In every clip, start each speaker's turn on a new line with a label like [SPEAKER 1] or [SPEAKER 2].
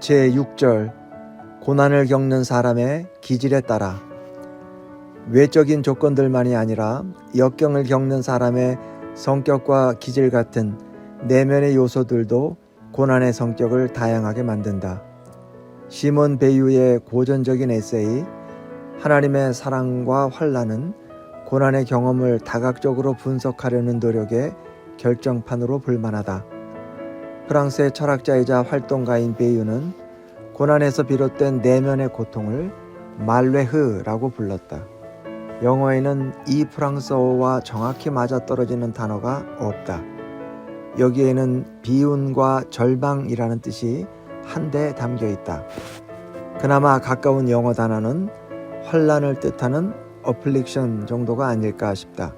[SPEAKER 1] 제6절 고난을 겪는 사람의 기질에 따라. 외적인 조건들만이 아니라 역경을 겪는 사람의 성격과 기질 같은 내면의 요소들도 고난의 성격을 다양하게 만든다. 시몬 베유의 고전적인 에세이 하나님의 사랑과 환난은 고난의 경험을 다각적으로 분석하려는 노력의 결정판으로 볼만하다. 프랑스의 철학자이자 활동가인 베유는 고난에서 비롯된 내면의 고통을 말레흐라고 불렀다. 영어에는 이 프랑스어와 정확히 맞아떨어지는 단어가 없다. 여기에는 비운과 절망이라는 뜻이 한데 담겨 있다. 그나마 가까운 영어 단어는 환난을 뜻하는 affliction 정도가 아닐까 싶다.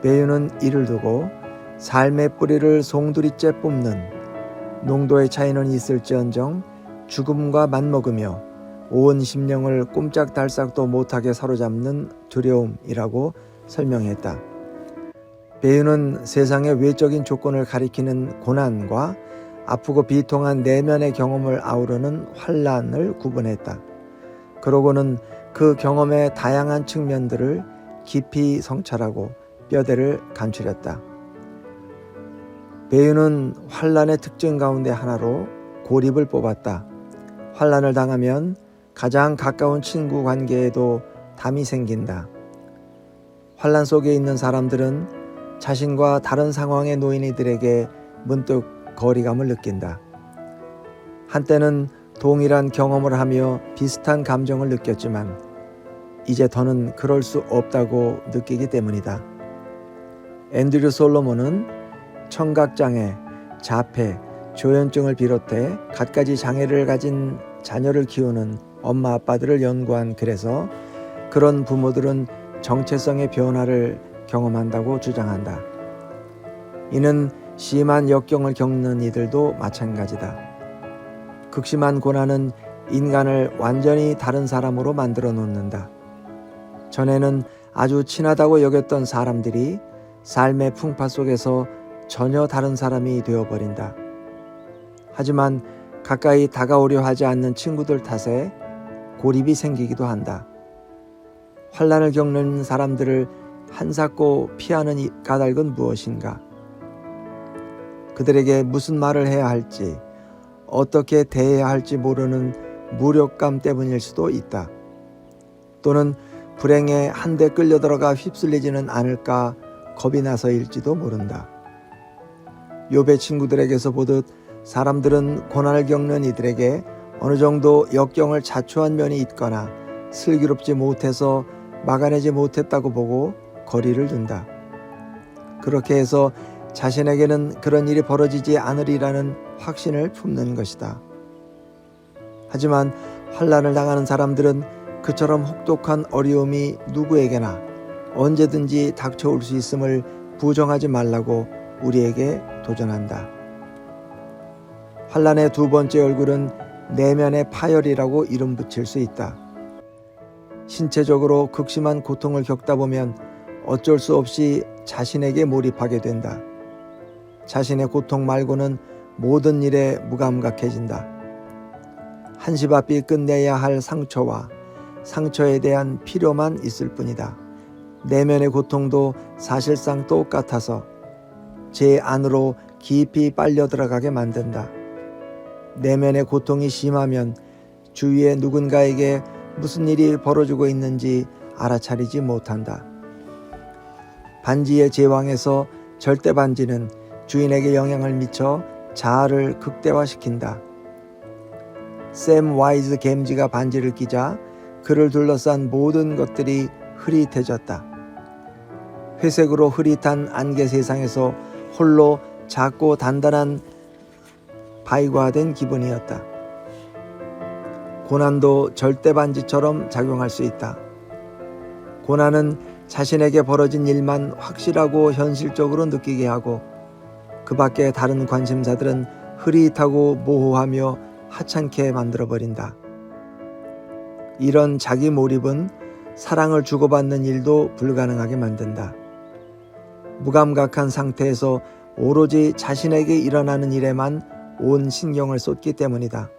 [SPEAKER 1] 베유는 이를 두고 삶의 뿌리를 송두리째 뽑는 농도의 차이는 있을지언정 죽음과 맞먹으며 온 심령을 꼼짝달싹도 못하게 사로잡는 두려움이라고 설명했다. 베유는 세상의 외적인 조건을 가리키는 고난과 아프고 비통한 내면의 경험을 아우르는 환난을 구분했다. 그러고는 그 경험의 다양한 측면들을 깊이 성찰하고 뼈대를 간추렸다. 베유는 환난의 특징 가운데 하나로 고립을 뽑았다. 환난을 당하면 가장 가까운 친구 관계에도 담이 생긴다. 환난 속에 있는 사람들은 자신과 다른 상황에 놓인 이들에게 문득 거리감을 느낀다. 한때는 동일한 경험을 하며 비슷한 감정을 느꼈지만 이제 더는 그럴 수 없다고 느끼기 때문이다. 앤드류 솔로몬은 청각장애, 자폐, 조현증을 비롯해 갖가지 장애를 가진 자녀를 키우는 엄마 아빠들을 연구한 글에서 그런 부모들은 정체성의 변화를 경험한다고 주장한다. 이는 심한 역경을 겪는 이들도 마찬가지다. 극심한 고난은 인간을 완전히 다른 사람으로 만들어 놓는다. 전에는 아주 친하다고 여겼던 사람들이 삶의 풍파 속에서 전혀 다른 사람이 되어버린다. 하지만 가까이 다가오려 하지 않는 친구들 탓에 고립이 생기기도 한다. 환난을 겪는 사람들을 한사코 피하는 까닭은 무엇인가? 그들에게 무슨 말을 해야 할지, 어떻게 대해야 할지 모르는 무력감 때문일 수도 있다. 또는 불행에 한데 끌려들어가 휩쓸리지는 않을까 겁이 나서일지도 모른다. 욥의 친구들에게서 보듯 사람들은 고난을 겪는 이들에게 어느 정도 역경을 자초한 면이 있거나 슬기롭지 못해서 막아내지 못했다고 보고 거리를 둔다. 그렇게 해서 자신에게는 그런 일이 벌어지지 않으리라는 확신을 품는 것이다. 하지만 환난을 당하는 사람들은 그처럼 혹독한 어려움이 누구에게나 언제든지 닥쳐올 수 있음을 부정하지 말라고 우리에게 도전한다. 환난의 두 번째 얼굴은 내면의 파열이라고 이름 붙일 수 있다. 신체적으로 극심한 고통을 겪다 보면 어쩔 수 없이 자신에게 몰입하게 된다. 자신의 고통 말고는 모든 일에 무감각해진다. 한시바삐 끝내야 할 상처와 상처에 대한 필요만 있을 뿐이다. 내면의 고통도 사실상 똑같아서 제 안으로 깊이 빨려 들어가게 만든다. 내면의 고통이 심하면 주위의 누군가에게 무슨 일이 벌어지고 있는지 알아차리지 못한다. 반지의 제왕에서 절대 반지는 주인에게 영향을 미쳐 자아를 극대화시킨다. 샘 와이즈 갬지가 반지를 끼자 그를 둘러싼 모든 것들이 흐릿해졌다. 회색으로 흐릿한 안개 세상에서 홀로 작고 단단한 바위가 된 기분이었다. 고난도 절대 반지처럼 작용할 수 있다. 고난은 자신에게 벌어진 일만 확실하고 현실적으로 느끼게 하고 그 밖에 다른 관심사들은 흐릿하고 모호하며 하찮게 만들어버린다. 이런 자기 몰입은 사랑을 주고받는 일도 불가능하게 만든다. 무감각한 상태에서 오로지 자신에게 일어나는 일에만 온 신경을 쏟기 때문이다.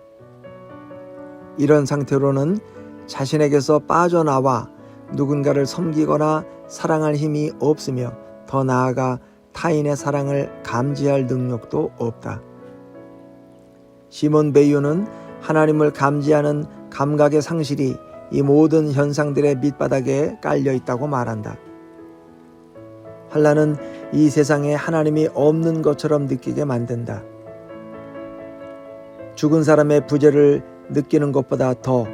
[SPEAKER 1] 이런 상태로는 자신에게서 빠져나와 누군가를 섬기거나 사랑할 힘이 없으며 더 나아가 타인의 사랑을 감지할 능력도 없다. 시몬 베이유는 하나님을 감지하는 감각의 상실이 이 모든 현상들의 밑바닥에 깔려 있다고 말한다. 환난은 이 세상에 하나님이 없는 것처럼 느끼게 만든다. 죽은 사람의 부재를 느끼는 것보다 더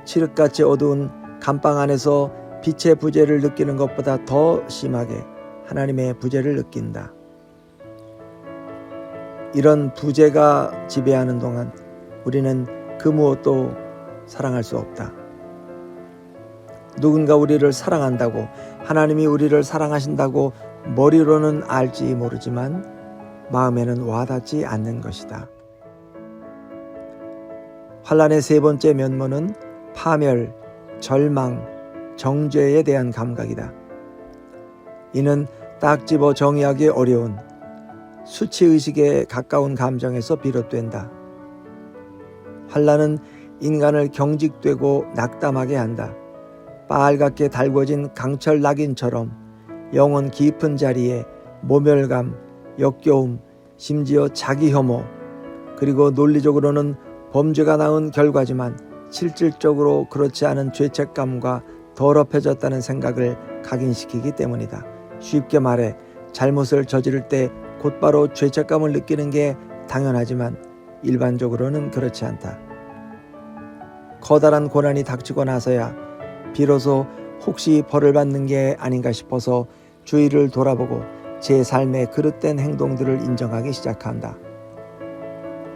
[SPEAKER 1] 칠흑같이 어두운 감방 안에서 빛의 부재를 느끼는 것보다 더 심하게 하나님의 부재를 느낀다. 이런 부재가 지배하는 동안 우리는 그 무엇도 사랑할 수 없다. 누군가 우리를 사랑한다고, 하나님이 우리를 사랑하신다고 머리로는 알지 모르지만 마음에는 와닿지 않는 것이다. 환난의 세 번째 면모는 파멸, 절망, 정죄에 대한 감각이다. 이는 딱 집어 정의하기 어려운 수치의식에 가까운 감정에서 비롯된다. 환난은 인간을 경직되고 낙담하게 한다. 빨갛게 달궈진 강철 낙인처럼 영혼 깊은 자리에 모멸감, 역겨움, 심지어 자기 혐오, 그리고 논리적으로는 범죄가 낳은 결과지만 실질적으로 그렇지 않은 죄책감과 더럽혀졌다는 생각을 각인시키기 때문이다. 쉽게 말해 잘못을 저지를 때 곧바로 죄책감을 느끼는 게 당연하지만 일반적으로는 그렇지 않다. 커다란 고난이 닥치고 나서야 비로소 혹시 벌을 받는 게 아닌가 싶어서 주위를 돌아보고 제 삶의 그릇된 행동들을 인정하기 시작한다.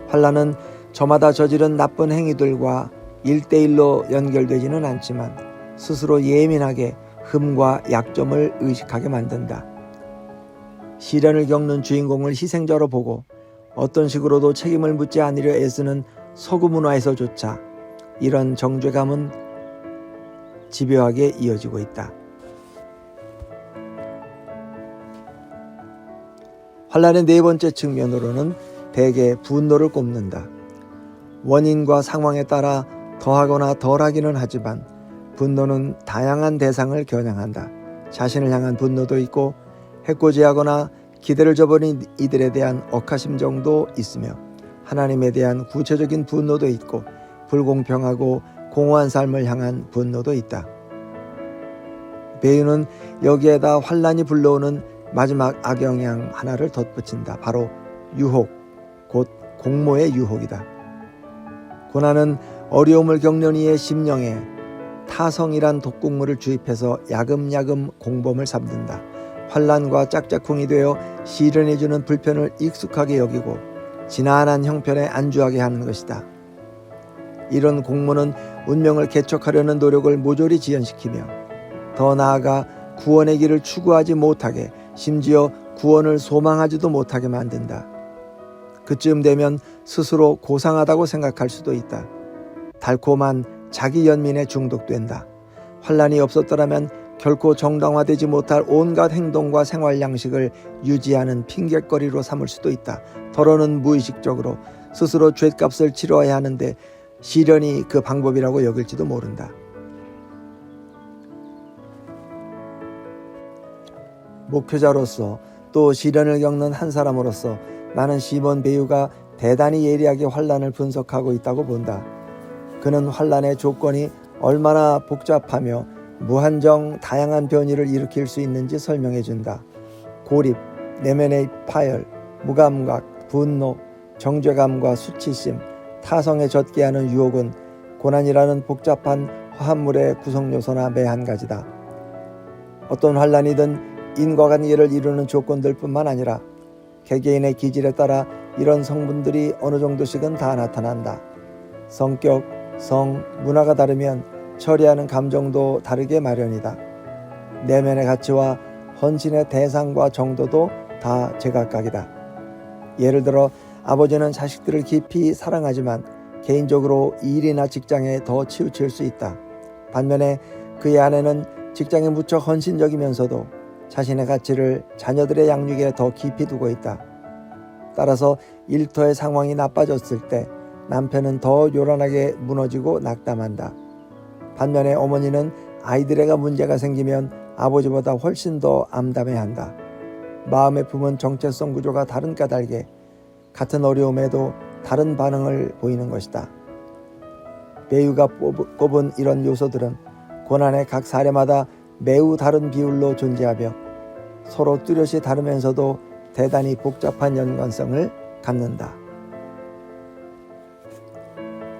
[SPEAKER 1] 환난은 저마다 저지른 나쁜 행위들과 1대1로 연결되지는 않지만 스스로 예민하게 흠과 약점을 의식하게 만든다. 시련을 겪는 주인공을 희생자로 보고 어떤 식으로도 책임을 묻지 않으려 애쓰는 서구 문화에서조차 이런 정죄감은 집요하게 이어지고 있다. 환난의 네 번째 측면으로는 대개 분노를 꼽는다. 원인과 상황에 따라 더하거나 덜하기는 하지만 분노는 다양한 대상을 겨냥한다. 자신을 향한 분노도 있고 해코지하거나 기대를 저버린 이들에 대한 억하심정도 있으며 하나님에 대한 구체적인 분노도 있고 불공평하고 공허한 삶을 향한 분노도 있다. 베이유는 여기에다 환난이 불러오는 마지막 악영향 하나를 덧붙인다. 바로 유혹, 곧 공모의 유혹이다. 고난은 어려움을 겪는 이의 심령에 타성이란 독극물을 주입해서 야금야금 공범을 삼든다. 환난과 짝짝꿍이 되어 시련해주는 불편을 익숙하게 여기고 지난한 형편에 안주하게 하는 것이다. 이런 공모는 운명을 개척하려는 노력을 모조리 지연시키며 더 나아가 구원의 길을 추구하지 못하게, 심지어 구원을 소망하지도 못하게 만든다. 그쯤 되면 스스로 고상하다고 생각할 수도 있다. 달콤한 자기 연민에 중독된다. 환난이 없었더라면 결코 정당화되지 못할 온갖 행동과 생활 양식을 유지하는 핑곗거리로 삼을 수도 있다. 더러는 무의식적으로 스스로 죗값을 치러야 하는데 시련이 그 방법이라고 여길지도 모른다. 목회자로서 또 시련을 겪는 한 사람으로서 나는 시몬 베이유가 대단히 예리하게 환난을 분석하고 있다고 본다. 그는 환난의 조건이 얼마나 복잡하며 무한정 다양한 변이를 일으킬 수 있는지 설명해 준다. 고립, 내면의 파열, 무감각, 분노, 정죄감과 수치심, 타성에 젖게 하는 유혹은 고난이라는 복잡한 화합물의 구성요소나 매 한 가지다. 어떤 환난이든 인과관계를 이루는 조건들뿐만 아니라 개개인의 기질에 따라 이런 성분들이 어느 정도씩은 다 나타난다. 성격, 성, 문화가 다르면 처리하는 감정도 다르게 마련이다. 내면의 가치와 헌신의 대상과 정도도 다 제각각이다. 예를 들어 아버지는 자식들을 깊이 사랑하지만 개인적으로 일이나 직장에 더 치우칠 수 있다. 반면에 그의 아내는 직장에 무척 헌신적이면서도 자신의 가치를 자녀들의 양육에 더 깊이 두고 있다. 따라서 일터의 상황이 나빠졌을 때 남편은 더 요란하게 무너지고 낙담한다. 반면에 어머니는 아이들에게 문제가 생기면 아버지보다 훨씬 더 암담해한다. 마음의 품은 정체성 구조가 다른 까닭에 같은 어려움에도 다른 반응을 보이는 것이다. 배우가 꼽은 이런 요소들은 고난의 각 사례마다 매우 다른 비율로 존재하며 서로 뚜렷이 다르면서도 대단히 복잡한 연관성을 갖는다.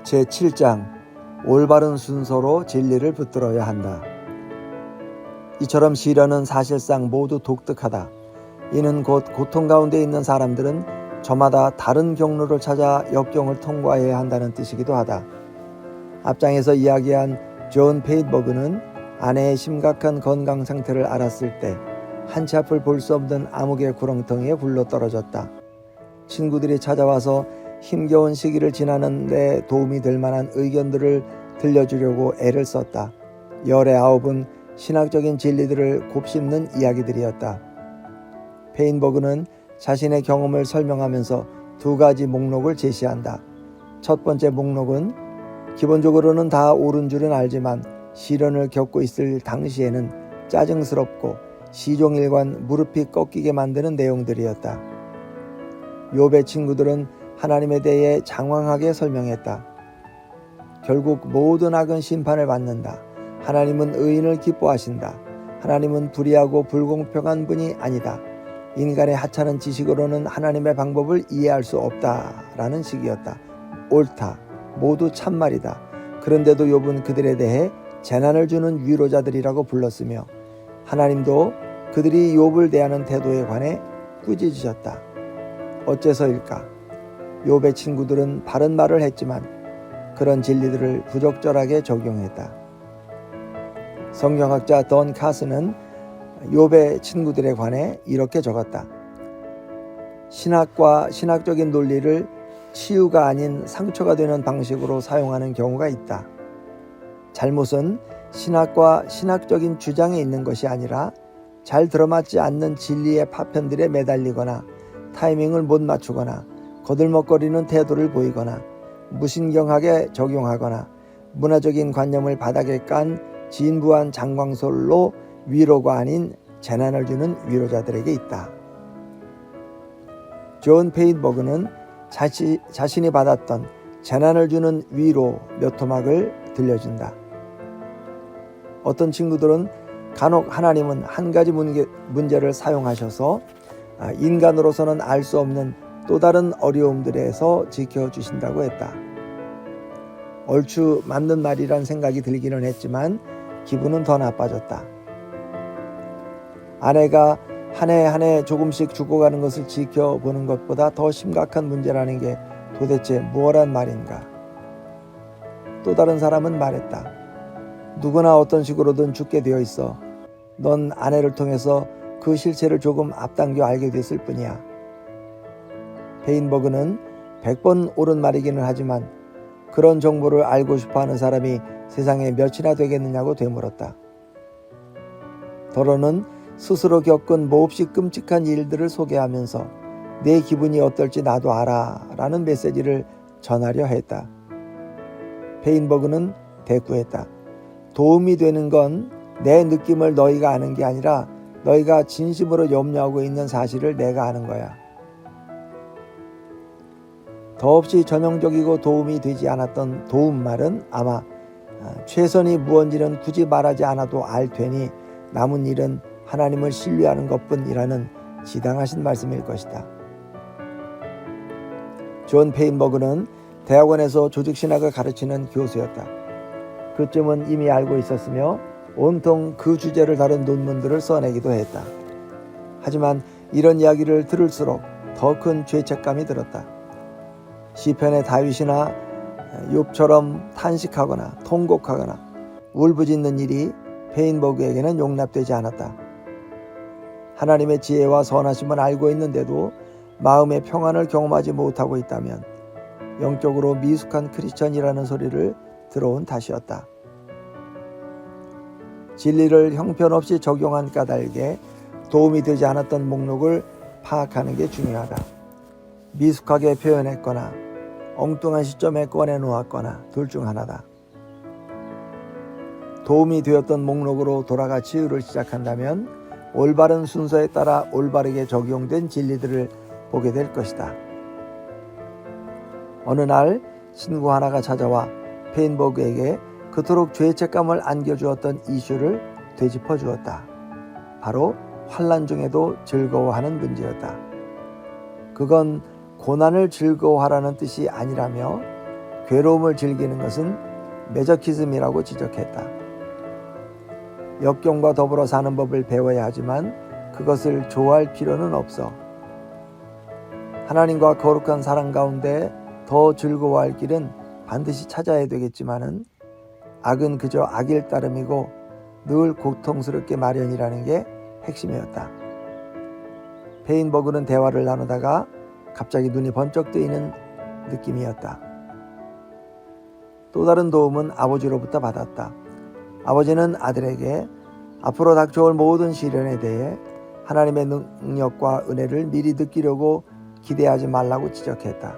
[SPEAKER 1] 제7장 올바른 순서로 진리를 붙들어야 한다. 이처럼 시련은 사실상 모두 독특하다. 이는 곧 고통 가운데 있는 사람들은 저마다 다른 경로를 찾아 역경을 통과해야 한다는 뜻이기도 하다. 앞장에서 이야기한 존 페이버그는 아내의 심각한 건강 상태를 알았을 때 한치 앞을 볼 수 없는 암흑의 구렁텅이에 굴러 떨어졌다. 친구들이 찾아와서 힘겨운 시기를 지나는 데 도움이 될 만한 의견들을 들려주려고 애를 썼다. 열의 9은 신학적인 진리들을 곱씹는 이야기들이었다. 페인버그는 자신의 경험을 설명하면서 2가지 목록을 제시한다. 첫 번째 목록은 기본적으로는 다 옳은 줄은 알지만 시련을 겪고 있을 당시에는 짜증스럽고 시종일관 무릎이 꺾이게 만드는 내용들이었다. 욥의 친구들은 하나님에 대해 장황하게 설명했다. 결국 모든 악은 심판을 받는다. 하나님은 의인을 기뻐하신다. 하나님은 불의하고 불공평한 분이 아니다. 인간의 하찮은 지식으로는 하나님의 방법을 이해할 수 없다라는 식이었다. 옳다. 모두 참말이다. 그런데도 욥은 그들에 대해 재난을 주는 위로자들이라고 불렀으며 하나님도 그들이 욥을 대하는 태도에 관해 꾸짖으셨다. 어째서일까? 욥의 친구들은 바른 말을 했지만 그런 진리들을 부적절하게 적용했다. 성경학자 던 카스는 욥의 친구들에 관해 이렇게 적었다. 신학과 신학적인 논리를 치유가 아닌 상처가 되는 방식으로 사용하는 경우가 있다. 잘못은 신학과 신학적인 주장에 있는 것이 아니라 잘 들어맞지 않는 진리의 파편들에 매달리거나 타이밍을 못 맞추거나 거들먹거리는 태도를 보이거나 무신경하게 적용하거나 문화적인 관념을 바닥에 깐 진부한 장광솔로 위로가 아닌 재난을 주는 위로자들에게 있다. 존 페인버그는 자신이 받았던 재난을 주는 위로 몇 토막을 들려준다. 어떤 친구들은 간혹 하나님은 한 가지 문제를 사용하셔서 인간으로서는 알 수 없는 또 다른 어려움들에서 지켜주신다고 했다. 얼추 맞는 말이란 생각이 들기는 했지만 기분은 더 나빠졌다. 아내가 한 해 한 해 조금씩 죽어가는 것을 지켜보는 것보다 더 심각한 문제라는 게 도대체 무엇란 말인가? 또 다른 사람은 말했다. 누구나 어떤 식으로든 죽게 되어 있어. 넌 아내를 통해서 그 실체를 조금 앞당겨 알게 됐을 뿐이야. 페인버그는 100번 옳은 말이기는 하지만 그런 정보를 알고 싶어하는 사람이 세상에 몇이나 되겠느냐고 되물었다. 더러는 스스로 겪은 몹시 끔찍한 일들을 소개하면서 내 기분이 어떨지 나도 알아 라는 메시지를 전하려 했다. 페인버그는 대꾸했다. 도움이 되는 건 내 느낌을 너희가 아는 게 아니라 너희가 진심으로 염려하고 있는 사실을 내가 아는 거야. 더없이 전형적이고 도움이 되지 않았던 도움말은 아마 최선이 무언지는 굳이 말하지 않아도 알 테니 남은 일은 하나님을 신뢰하는 것뿐이라는 지당하신 말씀일 것이다. 존 페인버그는 대학원에서 조직신학을 가르치는 교수였다. 그쯤은 이미 알고 있었으며 온통 그 주제를 다룬 논문들을 써내기도 했다. 하지만 이런 이야기를 들을수록 더 큰 죄책감이 들었다. 시편의 다윗이나 욥처럼 탄식하거나 통곡하거나 울부짖는 일이 페인버그에게는 용납되지 않았다. 하나님의 지혜와 선하심을 알고 있는데도 마음의 평안을 경험하지 못하고 있다면 영적으로 미숙한 크리스천이라는 소리를 들어온 탓이었다. 진리를 형편없이 적용한 까닭에 도움이 되지 않았던 목록을 파악하는 게 중요하다. 미숙하게 표현했거나 엉뚱한 시점에 꺼내놓았거나 둘 중 하나다. 도움이 되었던 목록으로 돌아가 치유를 시작한다면 올바른 순서에 따라 올바르게 적용된 진리들을 보게 될 것이다. 어느 날 친구 하나가 찾아와 페인버그에게 그토록 죄책감을 안겨주었던 이슈를 되짚어 주었다. 바로 환난 중에도 즐거워하는 문제였다. 그건 고난을 즐거워하라는 뜻이 아니라며 괴로움을 즐기는 것은 매저키즘이라고 지적했다. 역경과 더불어 사는 법을 배워야 하지만 그것을 좋아할 필요는 없어. 하나님과 거룩한 사랑 가운데 더 즐거워할 길은 반드시 찾아야 되겠지만은 악은 그저 악일 따름이고 늘 고통스럽게 마련이라는 게 핵심이었다. 페인버그는 대화를 나누다가 갑자기 눈이 번쩍 뜨이는 느낌이었다. 또 다른 도움은 아버지로부터 받았다. 아버지는 아들에게 앞으로 닥쳐올 모든 시련에 대해 하나님의 능력과 은혜를 미리 느끼려고 기대하지 말라고 지적했다.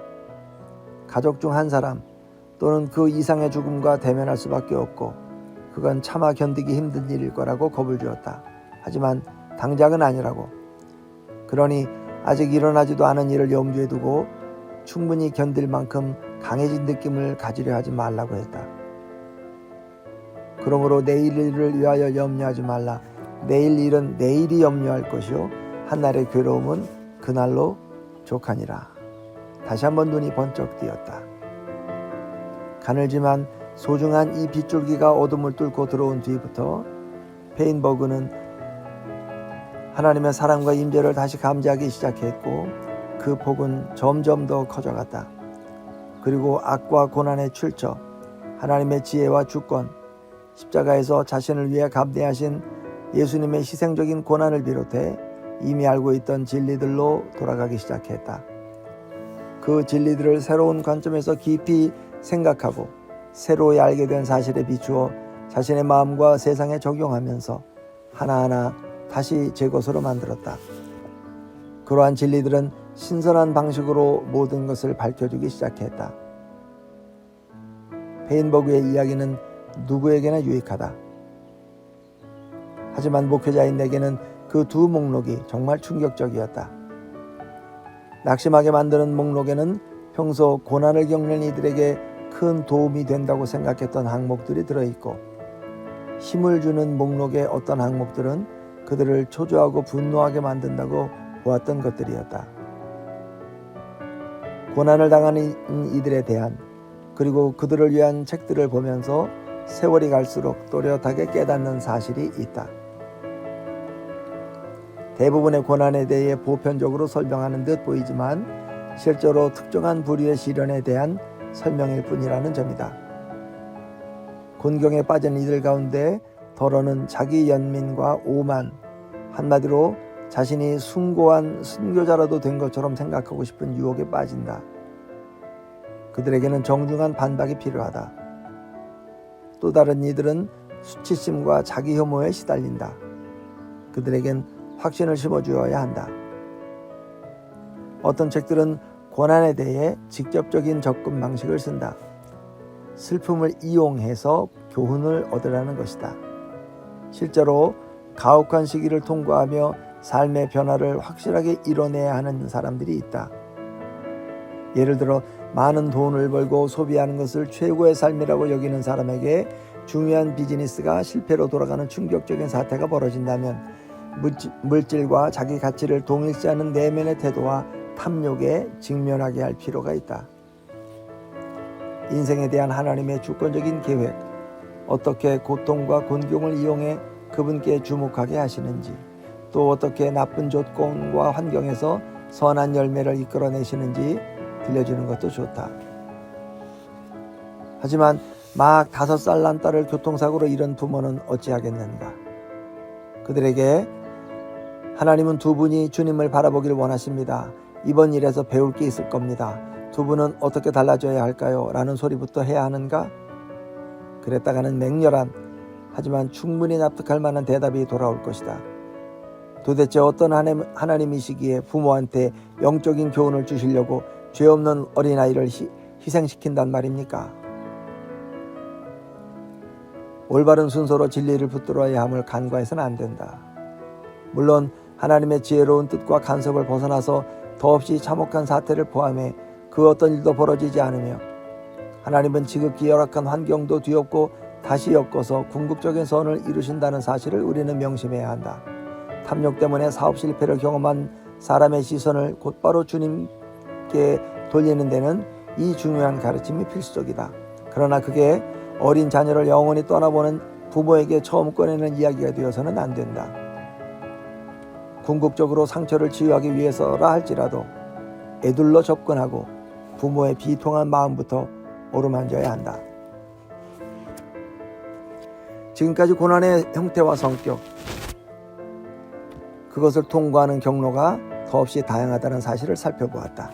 [SPEAKER 1] 가족 중 한 사람 또는 그 이상의 죽음과 대면할 수밖에 없고 그건 차마 견디기 힘든 일일 거라고 겁을 주었다. 하지만 당장은 아니라고. 그러니 아직 일어나지도 않은 일을 염두에 두고 충분히 견딜 만큼 강해진 느낌을 가지려 하지 말라고 했다. 그러므로 내일 일을 위하여 염려하지 말라. 내일 일은 내일이 염려할 것이요 한날의 괴로움은 그날로 족하니라. 다시 한번 눈이 번쩍 띄었다. 가늘지만 소중한 이 빗줄기가 어둠을 뚫고 들어온 뒤부터 페인버그는 하나님의 사랑과 임재를 다시 감지하기 시작했고 그 폭은 점점 더 커져갔다. 그리고 악과 고난의 출처, 하나님의 지혜와 주권, 십자가에서 자신을 위해 감내하신 예수님의 희생적인 고난을 비롯해 이미 알고 있던 진리들로 돌아가기 시작했다. 그 진리들을 새로운 관점에서 깊이 생각하고 새로이 알게 된 사실에 비추어 자신의 마음과 세상에 적용하면서 하나하나 다시 제 것으로 만들었다. 그러한 진리들은 신선한 방식으로 모든 것을 밝혀주기 시작했다. 페인버그의 이야기는 누구에게나 유익하다. 하지만 목회자인 내게는 그 두 목록이 정말 충격적이었다. 낙심하게 만드는 목록에는 평소 고난을 겪는 이들에게 큰 도움이 된다고 생각했던 항목들이 들어있고 힘을 주는 목록의 어떤 항목들은 그들을 초조하고 분노하게 만든다고 보았던 것들이었다. 고난을 당하는 이들에 대한 그리고 그들을 위한 책들을 보면서 세월이 갈수록 또렷하게 깨닫는 사실이 있다. 대부분의 고난에 대해 보편적으로 설명하는 듯 보이지만 실제로 특정한 부류의 시련에 대한 설명일 뿐이라는 점이다. 곤경에 빠진 이들 가운데 더러는 자기 연민과 오만, 한마디로 자신이 숭고한 순교자라도 된 것처럼 생각하고 싶은 유혹에 빠진다. 그들에게는 정중한 반박이 필요하다. 또 다른 이들은 수치심과 자기 혐오에 시달린다. 그들에겐 확신을 심어주어야 한다. 어떤 책들은 고난에 대해 직접적인 접근 방식을 쓴다. 슬픔을 이용해서 교훈을 얻으라는 것이다. 실제로 가혹한 시기를 통과하며 삶의 변화를 확실하게 이뤄내야 하는 사람들이 있다. 예를 들어 많은 돈을 벌고 소비하는 것을 최고의 삶이라고 여기는 사람에게 중요한 비즈니스가 실패로 돌아가는 충격적인 사태가 벌어진다면 물질과 자기 가치를 동일시하는 내면의 태도와 탐욕에 직면하게 할 필요가 있다. 인생에 대한 하나님의 주권적인 계획, 어떻게 고통과 곤경을 이용해 그분께 주목하게 하시는지, 또 어떻게 나쁜 조건과 환경에서 선한 열매를 이끌어내시는지 들려주는 것도 좋다. 하지만 막 5살 난 딸을 교통사고로 잃은 부모는 어찌하겠는가. 그들에게 하나님은 두 분이 주님을 바라보길 원하십니다. 이번 일에서 배울 게 있을 겁니다. 두 분은 어떻게 달라져야 할까요? 라는 소리부터 해야 하는가? 그랬다가는 맹렬한 하지만 충분히 납득할 만한 대답이 돌아올 것이다. 도대체 어떤 하나님이시기에 부모한테 영적인 교훈을 주시려고 죄 없는 어린아이를 희생시킨단 말입니까? 올바른 순서로 진리를 붙들어야 함을 간과해서는 안 된다. 물론 하나님의 지혜로운 뜻과 간섭을 벗어나서 더없이 참혹한 사태를 포함해 그 어떤 일도 벌어지지 않으며 하나님은 지극히 열악한 환경도 뒤엎고 다시 엮어서 궁극적인 선을 이루신다는 사실을 우리는 명심해야 한다. 탐욕 때문에 사업 실패를 경험한 사람의 시선을 곧바로 주님께 돌리는 데는 이 중요한 가르침이 필수적이다. 그러나 그게 어린 자녀를 영원히 떠나보는 부모에게 처음 꺼내는 이야기가 되어서는 안 된다. 궁극적으로 상처를 치유하기 위해서라 할지라도 애둘러 접근하고 부모의 비통한 마음부터 어루만져야 한다. 지금까지 고난의 형태와 성격, 그것을 통과하는 경로가 더없이 다양하다는 사실을 살펴보았다.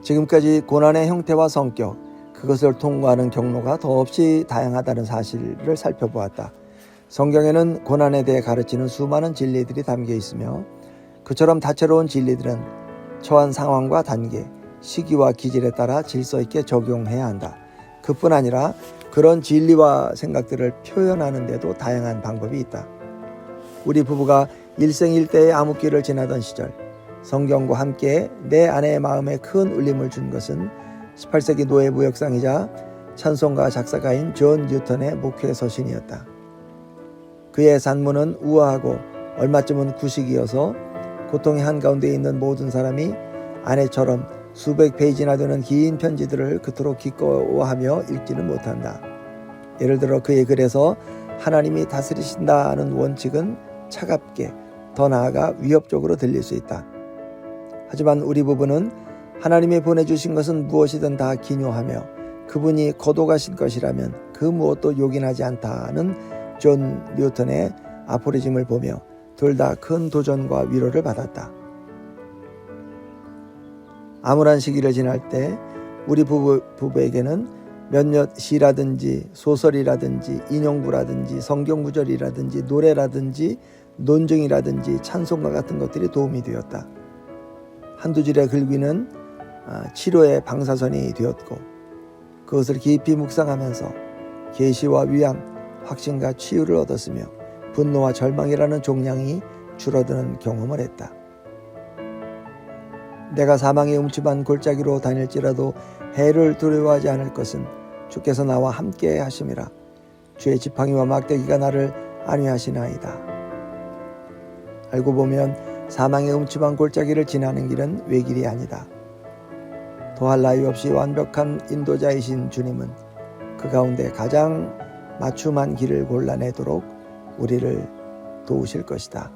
[SPEAKER 1] 지금까지 고난의 형태와 성격, 그것을 통과하는 경로가 더없이 다양하다는 사실을 살펴보았다. 성경에는 고난에 대해 가르치는 수많은 진리들이 담겨 있으며 그처럼 다채로운 진리들은 처한 상황과 단계, 시기와 기질에 따라 질서 있게 적용해야 한다. 그뿐 아니라 그런 진리와 생각들을 표현하는 데도 다양한 방법이 있다. 우리 부부가 일생일대의 암흑기를 지나던 시절 성경과 함께 내 아내의 마음에 큰 울림을 준 것은 18세기 노예 무역상이자 찬송가 작사가인 존 뉴턴의 목회 서신이었다. 그의 산문은 우아하고 얼마쯤은 구식이어서 고통의 한가운데 있는 모든 사람이 아내처럼 수백 페이지나 되는 긴 편지들을 그토록 기꺼워하며 읽지는 못한다. 예를 들어 그의 글에서 하나님이 다스리신다는 원칙은 차갑게, 더 나아가 위협적으로 들릴 수 있다. 하지만 우리 부부는 하나님이 보내주신 것은 무엇이든 다 기뇨하며 그분이 거둬가신 것이라면 그 무엇도 요긴하지 않다는 존 뉴턴의 아포리즘을 보며 둘 다 큰 도전과 위로를 받았다. 암울한 시기를 지날 때 우리 부부에게는 몇몇 시라든지 소설이라든지 인용구라든지 성경구절이라든지 노래라든지 논증이라든지 찬송가 같은 것들이 도움이 되었다. 한두 줄의 글귀는 치료의 방사선이 되었고 그것을 깊이 묵상하면서 계시와 위암, 확신과 치유를 얻었으며 분노와 절망이라는 종량이 줄어드는 경험을 했다. 내가 사망의 음침한 골짜기로 다닐지라도 해를 두려워하지 않을 것은 주께서 나와 함께 하심이라. 주의 지팡이와 막대기가 나를 안위하시나이다. 알고 보면 사망의 음침한 골짜기를 지나는 길은 외길이 아니다. 더할 나위 없이 완벽한 인도자이신 주님은 그 가운데 가장 맞춤한 길을 골라내도록 우리를 도우실 것이다.